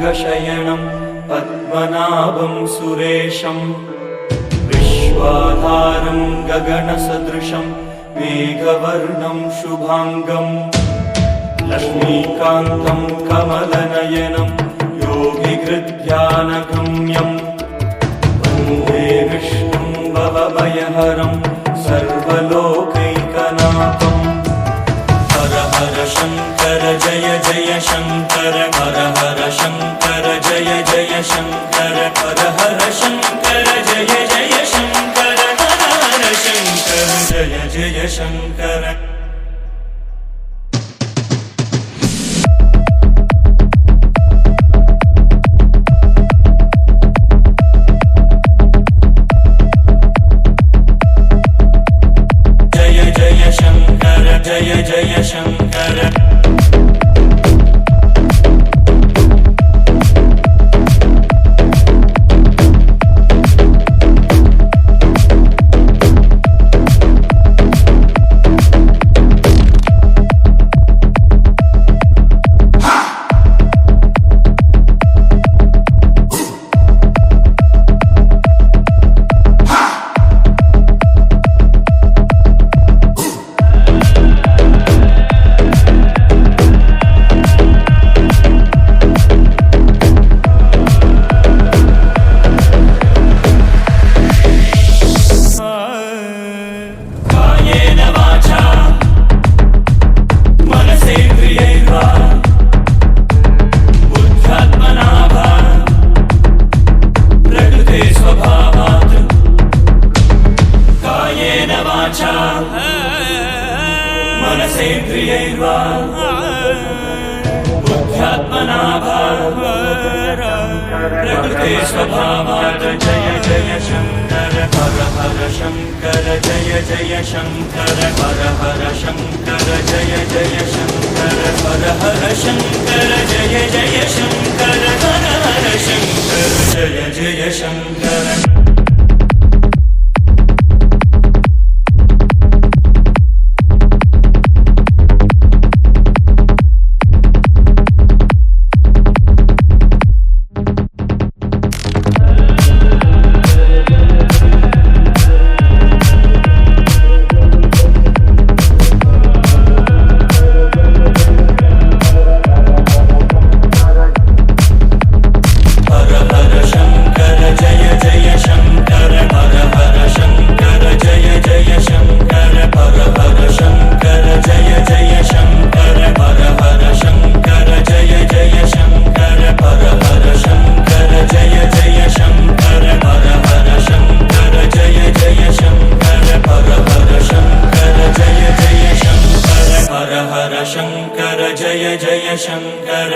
योगशयनं पद्मनाभं सुरेशं विश्वाधारं गगनसदृशं मेघवर्णं शुभांगं लक्ष्मीकान्तं कमलनयनं योगिहृद्ध्यानगम्यं वन्दे विष्णुं भवभयहरं सर्वलोकैकनाथं। हर हर शंकर जय जय शंकर, हर हर शंकर जय जय शंकर, हर हर शंकर जय जय शंकर, हर हर शंकर जय जय शंकर। जय जय शंकर जय जय शंकर। मनसेन्द्रियैर्वा बुद्ध्यात्मना वा प्रकृते स्वभावात्। जय जय शंकर हर हर शंकर जय जय शंकर, हर हर शंकर जय जय शंकर, हर हर शंकर जय जय शंकर, हर हर शंकर जय जय शंकर। हर हर शंकर जय जय शंकर।